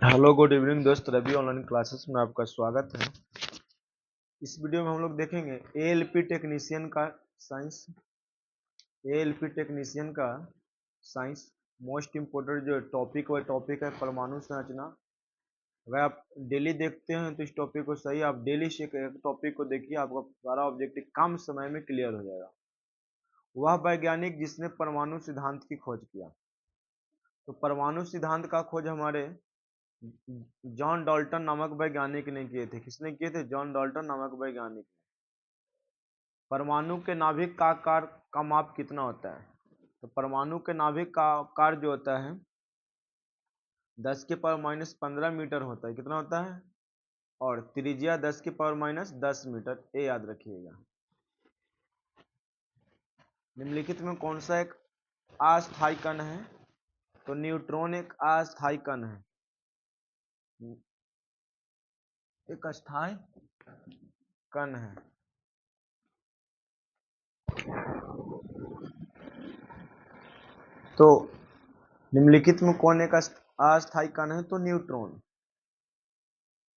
Hello good evening दोस्त, Ravi online classes में आपका स्वागत है। इस वीडियो में हम लोग देखेंगे एएलपी टेक्नीशियन का साइंस। एएलपी टेक्नीशियन का साइंस मोस्ट इम्पोर्टेंट जो टॉपिक वह टॉपिक है परमाणु संरचना। अगर आप डेली देखते हैं तो इस टॉपिक को सही आप डेली से एक टॉपिक को देखिए, आपका सारा ऑब्जेक्टिव कम समय में क्लियर हो जाएगा। वह वैज्ञानिक जिसने परमाणु सिद्धांत की खोज किया। तो परमाणु सिद्धांत का खोज हमारे जॉन डाल्टन नामक वैज्ञानिक ने किए थे। किसने किए थे? जॉन डाल्टन नामक वैज्ञानिक। परमाणु के नाभिक का आकार का माप कितना होता है? तो परमाणु के नाभिक का आकार जो होता है 10⁻⁻15 मीटर होता है। कितना होता है? और त्रिज्या 10⁻10 मीटर, ये याद रखिएगा। निम्नलिखित में कौन सा एक अस्थायी कण है? तो न्यूट्रॉन एक अस्थायी कण है। एक अस्थायी कण है। तो निम्नलिखित में कौन एक अस्थायी कण है? तो न्यूट्रॉन।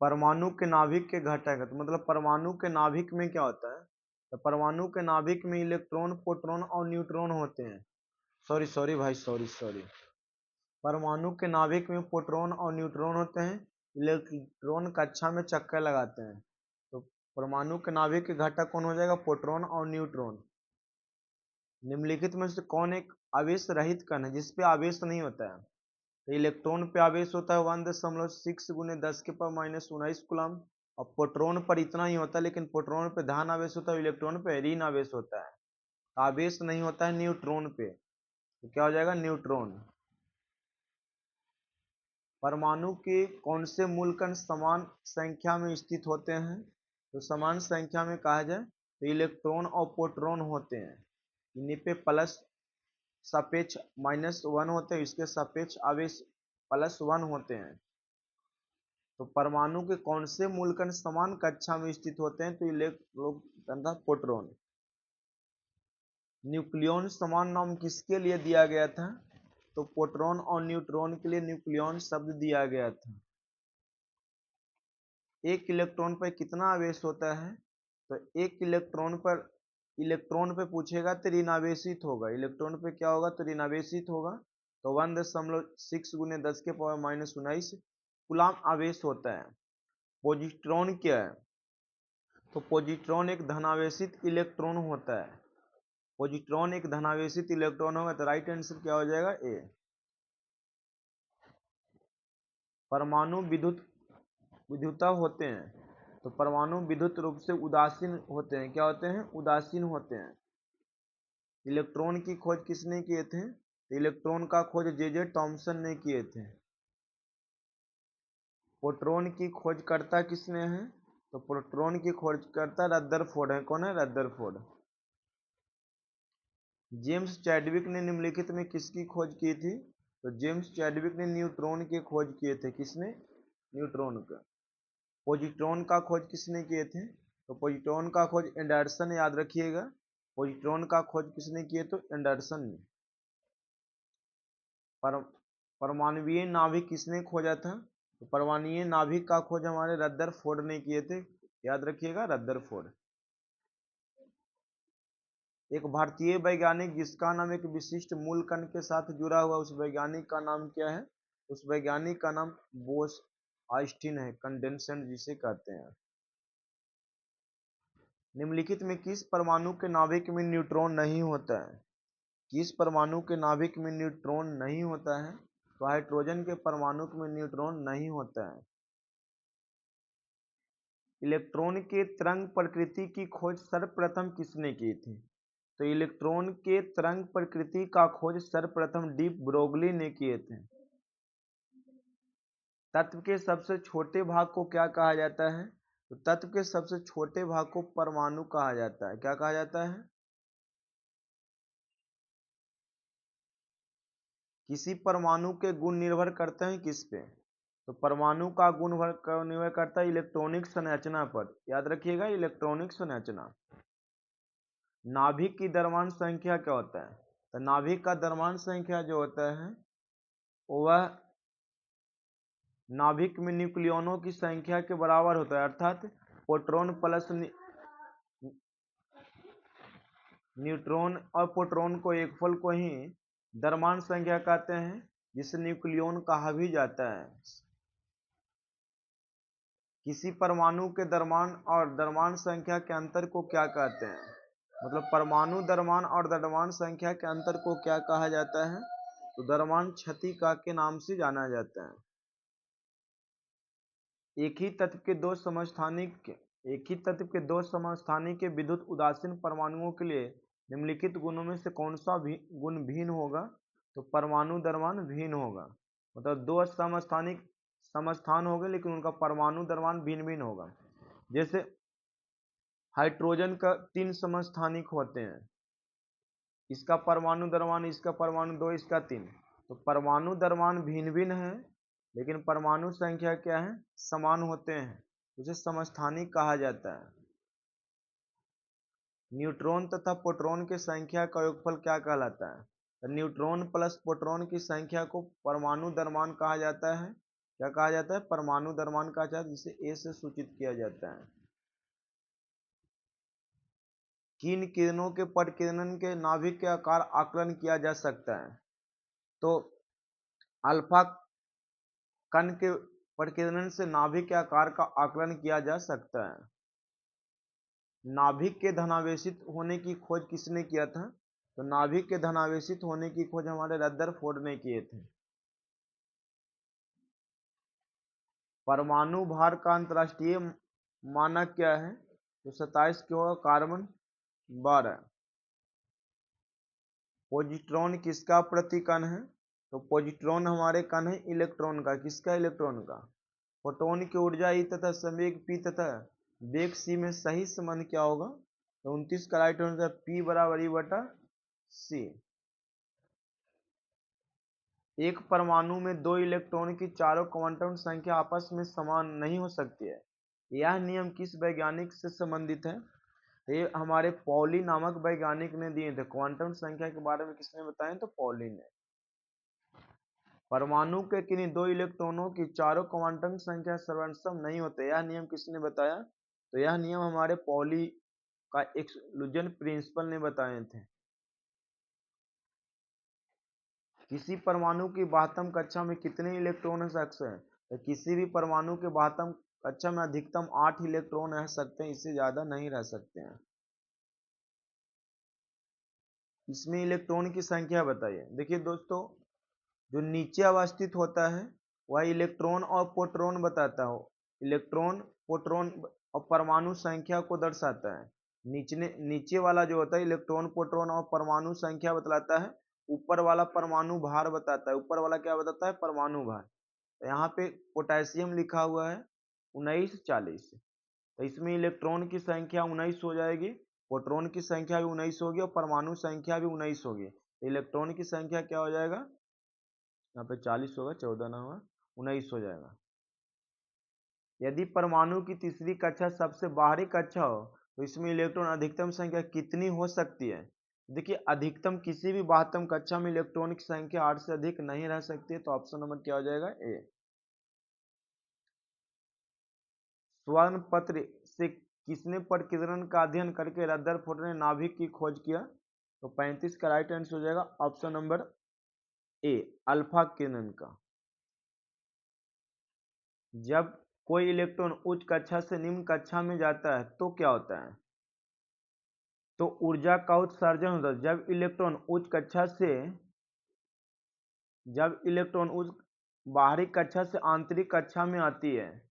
परमाणु के नाभिक के घटक है, तो मतलब परमाणु के नाभिक में क्या होता है? तो परमाणु के नाभिक में इलेक्ट्रॉन, प्रोटॉन और न्यूट्रॉन होते हैं। सॉरी भाई, सॉरी। परमाणु के नाभिक में प्रोटॉन और न्यूट्रॉन होते हैं। इलेक्ट्रॉन कक्षा में चक्कर लगाते हैं। तो परमाणु के नाभिक के घटक कौन हो जाएगा? प्रोटॉन और न्यूट्रॉन। निम्नलिखित में से कौन एक आवेश रहित कण है जिसपे आवेश नहीं होता है? तो इलेक्ट्रॉन पे आवेश होता है 1.6 × 10⁻⁻19 कूलम। और प्रोटॉन पर इतना ही होता है, लेकिन प्रोटॉन पे धन आवेश होता है, इलेक्ट्रॉन पे ऋण आवेश होता है। आवेश नहीं होता है न्यूट्रॉन पे, तो क्या हो जाएगा? न्यूट्रॉन। परमाणु के कौन से मूलकण समान संख्या में स्थित होते हैं? तो समान संख्या में कहा जाए तो इलेक्ट्रॉन और प्रोटॉन होते हैं। इन्हीं पे प्लस सापेक्ष -1 होते हैं, इसके सापेक्ष आवेश +1 होते हैं। तो परमाणु के कौन से मूलकण समान कक्षा में स्थित होते हैं? तो इलेक्ट्रॉन, प्रोटॉन। न्यूक्लियॉन समान नाम किसके लिए दिया गया था? तो प्रोटॉन और न्यूट्रॉन के लिए न्यूक्लियॉन शब्द दिया गया था। एक इलेक्ट्रॉन पर कितना आवेश होता है? तो एक इलेक्ट्रॉन पे पूछेगा तो ऋणावेशित होगा। इलेक्ट्रॉन पे क्या होगा? तो ऋणावेशित होगा। तो 1.6 × 10⁻⁻19 कूलम आवेश होता है। पॉजिट्रॉन क्या है? तो पॉजिट्रॉन एक धनावेशित इलेक्ट्रॉन होता है। पॉजिट्रॉन एक धनावेशित इलेक्ट्रॉन होगा, तो राइट आंसर क्या हो जाएगा? ए। परमाणु विद्युत होते हैं। तो परमाणु विद्युत रूप से उदासीन होते हैं। क्या होते हैं? उदासीन होते हैं। इलेक्ट्रॉन की खोज किसने किए थे? तो इलेक्ट्रॉन का खोज जे टॉमसन ने किए थे। प्रोटॉन की खोजकर्ता किसने है? तो प्रोटॉन की खोजकर्ता रदरफोर्ड है। कौन है? रदरफोर्ड। जेम्स चैडविक ने निम्नलिखित में किसकी खोज की थी? तो जेम्स चैडविक ने न्यूट्रॉन की खोज किए थे। किसने? न्यूट्रॉन का। पॉजिट्रॉन का खोज किसने किए थे? तो पॉजिट्रॉन का खोज एंडरसन, याद रखिएगा। पॉजिट्रॉन का खोज किसने किए? तो एंडरसन ने। परमाणुवीय नाभिक किसने खोजा था? तो परमाणुवीय नाभिक का खोज हमारे रदरफोर्ड ने किए थे। याद रखिएगा, रदरफोर्ड। एक भारतीय वैज्ञानिक जिसका नाम एक विशिष्ट मूल कण के साथ जुड़ा हुआ, उस वैज्ञानिक का नाम क्या है? उस वैज्ञानिक का नाम बोस आइंस्टीन है, कंडेंसेंट जिसे कहते हैं। निम्नलिखित में किस परमाणु के नाभिक में न्यूट्रॉन नहीं होता है? किस परमाणु के नाभिक में न्यूट्रॉन नहीं होता है? तो हाइड्रोजन के परमाणु में न्यूट्रॉन नहीं होता है। इलेक्ट्रॉन के तरंग प्रकृति की खोज सर्वप्रथम किसने की थी? तो इलेक्ट्रॉन के तरंग प्रकृति का खोज सर्वप्रथम डी ब्रोगली ने किए थे। तत्व के सबसे छोटे भाग को क्या कहा जाता है? तो तत्व के सबसे छोटे भाग को परमाणु कहा जाता है। क्या कहा जाता है? किसी परमाणु के गुण निर्भर करते हैं किस पे? तो परमाणु का गुण निर्भर करता है इलेक्ट्रॉनिक संरचना पर। याद रखिएगा, इलेक्ट्रॉनिक संरचना। नाभिक की द्रव्यमान संख्या क्या होता है? तो नाभिक का द्रव्यमान संख्या जो होता है वह नाभिक में न्यूक्लियनों की संख्या के बराबर होता है, अर्थात प्रोटॉन प्लस न्यूट्रॉन और प्रोटॉन को योगफल को ही द्रव्यमान संख्या कहते हैं, जिसे न्यूक्लियन कहा भी जाता है। किसी परमाणु के द्रव्यमान और द्रव्यमान संख्या के अंतर को क्या कहते हैं? मतलब परमाणु द्रव्यमान और द्रव्यमान संख्या के अंतर को क्या कहा जाता है? तो द्रव्यमान क्षतिका के नाम से जाना जाता है। एक ही तत्व के दो समस्थानिक विद्युत उदासीन परमाणुओं के लिए निम्नलिखित गुणों में से कौन सा गुण भिन्न होगा? तो परमाणु द्रव्यमान भिन्न होगा। मतलब दो समस्थान हो गए, लेकिन उनका परमाणु द्रव्यमान भिन्न भिन्न होगा। जैसे हाइड्रोजन का 3 समस्थानिक होते हैं, इसका परमाणु द्रव्यमान, इसका परमाणु 2, इसका 3। तो परमाणु द्रव्यमान भिन्न भिन्न है, लेकिन परमाणु संख्या क्या है? समान होते हैं, उसे समस्थानिक कहा जाता है। न्यूट्रॉन तथा प्रोटॉन की संख्या का योगफल क्या कहलाता है? तो न्यूट्रॉन प्लस प्रोटॉन की संख्या को परमाणु द्रव्यमान कहा जाता है। क्या कहा जाता है? परमाणु द्रव्यमान कहा जाता है, जिसे ए से सूचित किया जाता है। किन किरणों के परावर्तन के नाभिक के आकार आकलन किया जा सकता है? तो अल्फा कण के परावर्तन से नाभिक के आकार का आकलन किया जा सकता है। नाभिक के धनावेशित होने की खोज किसने किया था? तो नाभिक के धनावेशित होने की खोज हमारे रदरफोर्ड ने किए थे। परमाणु भार का अंतरराष्ट्रीय मानक क्या है? तो 27 किलो कार्बन 12। पॉजिट्रॉन किसका प्रतिकण है? तो पॉजिट्रॉन हमारे कण है इलेक्ट्रॉन का। किसका? इलेक्ट्रॉन का। फोटोन की ऊर्जा ई तथा संवेग पी तथा वेग सी में सही संबंध क्या होगा? तो 29 का राइट आंसर पी बराबर ई बटा सी। एक परमाणु में 2 इलेक्ट्रॉन की चारों क्वांटम संख्या आपस में समान नहीं हो सकती है, यह नियम किस वैज्ञानिक से संबंधित है? ये हमारे पॉली नामक वैज्ञानिक ने दिए थे। क्वांटम संख्या के बारे में किसने बताया? तो पॉली ने। परमाणु के किन्हीं 2 इलेक्ट्रॉनों की चारों क्वांटम संख्या सर्वसम नहीं होते, यह नियम किसने बताया? तो यह नियम हमारे पॉली का एक्सक्लूजन प्रिंसिपल ने बताए थे। किसी परमाणु की बाह्यतम कक्षा में कितने इलेक्ट्रॉन रह सकते हैं? तो किसी भी परमाणु के बाह्यतम कक्षा में अधिकतम 8 इलेक्ट्रॉन रह सकते हैं, इससे ज्यादा नहीं रह सकते हैं। इसमें इलेक्ट्रॉन की संख्या बताइए। देखिए दोस्तों, जो नीचे अवस्थित होता है वह इलेक्ट्रॉन और प्रोटॉन बताता हो। इलेक्ट्रॉन, प्रोटॉन और परमाणु संख्या को दर्शाता है। नीचे वाला जो होता है इलेक्ट्रॉन, प्रोटॉन और परमाणु संख्या बतलाता है। ऊपर वाला परमाणु भार बताता है। ऊपर वाला क्या बताता है? परमाणु भार। तो यहाँ पे पोटेशियम लिखा हुआ है 1940। तो इसमें इलेक्ट्रॉन की संख्या 19 हो जाएगी, प्रोटॉन की संख्या भी 19 होगी और परमाणु संख्या भी 19 होगी। तो इलेक्ट्रॉन की संख्या क्या हो जाएगा? यहाँ पे 40 होगा, 14 ना होगा, 19 हो जाएगा। यदि परमाणु की तीसरी कक्षा सबसे बाहरी कक्षा हो तो इसमें इलेक्ट्रॉन अधिकतम संख्या कितनी हो सकती है? देखिए, अधिकतम किसी भी बाह्यतम कक्षा में इलेक्ट्रॉन की संख्या 8 से अधिक नहीं रह सकती है। तो ऑप्शन नंबर क्या हो जाएगा? ए। स्वर्ण पत्र से किसने परावर्तन का अध्ययन करके रदरफोर्ड ने नाभिक की खोज किया? तो 35 का राइट आंसर हो जाएगा ऑप्शन नंबर ए, अल्फा किरण का। जब कोई इलेक्ट्रॉन उच्च कक्षा से निम्न कक्षा में जाता है तो क्या होता है? तो ऊर्जा का उत्सर्जन होता है। जब इलेक्ट्रॉन उच्च बाहरी कक्षा से आंतरिक कक्षा में आती है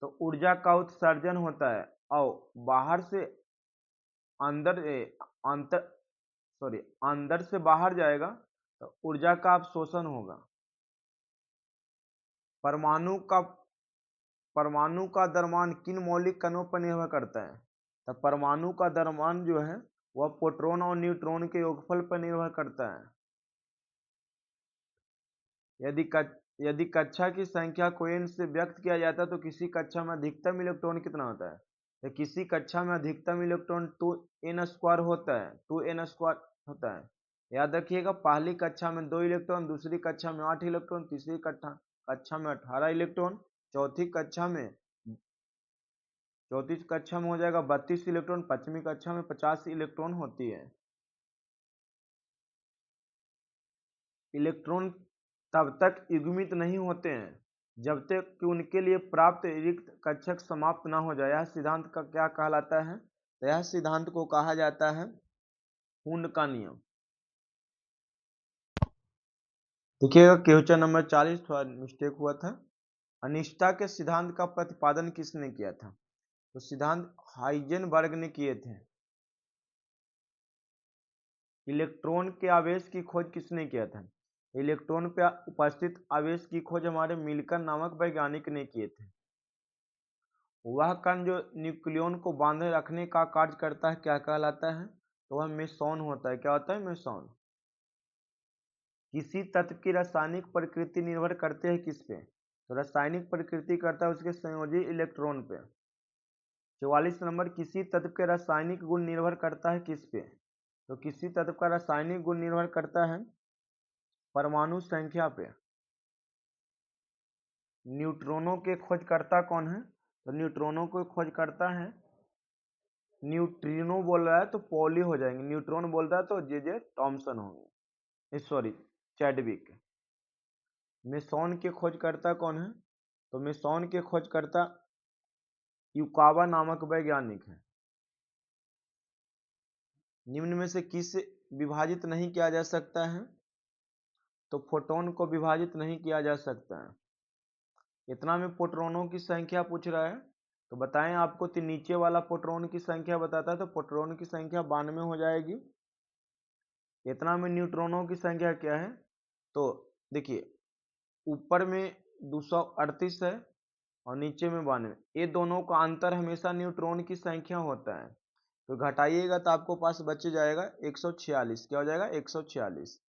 तो ऊर्जा का उत्सर्जन होता है, और बाहर से अंदर अंदर से बाहर जाएगा तो ऊर्जा का अवशोषण होगा। परमाणु का द्रव्यमान किन मौलिक कणों पर निर्भर करता है? तो परमाणु का द्रव्यमान जो है वह प्रोटॉन और न्यूट्रॉन के योगफल पर निर्भर करता है। यदि कक्षा की संख्या को n से व्यक्त किया जाता है तो किसी कक्षा में अधिकतम इलेक्ट्रॉन कितना होता है? तो किसी कक्षा में अधिकतम इलेक्ट्रॉन 2n² होता है, 2n² होता है। याद रखिएगा, पहली कक्षा में 2 इलेक्ट्रॉन, दूसरी कक्षा में 8 इलेक्ट्रॉन, तीसरी कक्षा कक्षा में 18 इलेक्ट्रॉन, चौथी कक्षा में हो जाएगा 32 इलेक्ट्रॉन, पांचवी कक्षा में 50 इलेक्ट्रॉन होती है। इलेक्ट्रॉन तब तक युग्मित नहीं होते हैं जब तक कि उनके लिए प्राप्त रिक्त कक्षक समाप्त ना हो जाए। यह सिद्धांत का क्या कहलाता है? तो यह सिद्धांत को कहा जाता है हुंड का नियम। देखिएगा क्वेश्चन नंबर 40 थोड़ा मिस्टेक हुआ था। अनिश्चितता के सिद्धांत का प्रतिपादन किसने किया था? तो सिद्धांत हाइजेनबर्ग ने किए थे। इलेक्ट्रॉन के आवेश की खोज किसने किया था? इलेक्ट्रॉन पर उपस्थित आवेश की खोज हमारे मिल्टन नामक वैज्ञानिक ने किए थे। वह कण जो न्यूक्लियन को बांधे रखने का कार्य करता है क्या कहलाता है? तो वह मेसॉन होता है। क्या होता है? मेसॉन। किसी तत्व की रासायनिक प्रकृति निर्भर करते हैं किस पे? तो रासायनिक प्रकृति करता है उसके संयोजी इलेक्ट्रॉन पे। 44 नंबर, किसी तत्व के रासायनिक गुण निर्भर करता है किस पे? तो किसी तत्व का रासायनिक गुण निर्भर करता है परमाणु संख्या पे। न्यूट्रॉनों के खोजकर्ता कौन है? तो न्यूट्रॉनों को खोजकर्ता है, न्यूट्रिनो बोल रहा है तो पॉली हो जाएंगे, न्यूट्रॉन बोल रहा है तो जे टॉमसन होंगे, सॉरी चैडविक। मेसॉन के खोजकर्ता कौन है? तो मेसॉन के खोजकर्ता युकावा नामक वैज्ञानिक है। निम्न में से किस विभाजित नहीं किया जा सकता है? तो फोटोन को विभाजित नहीं किया जा सकता है। इतना में प्रोटॉनों की संख्या पूछ रहा है तो बताएं आपको, तो नीचे वाला प्रोटॉन की संख्या बताता है तो प्रोटॉन की संख्या 92 हो जाएगी। इतना में न्यूट्रॉनों की संख्या क्या है? तो देखिए ऊपर में 238 है और नीचे में 92। ये दोनों का अंतर हमेशा न्यूट्रॉन की संख्या होता है, तो घटाइएगा तो आपको पास बच जाएगा 146। क्या हो जाएगा? 146।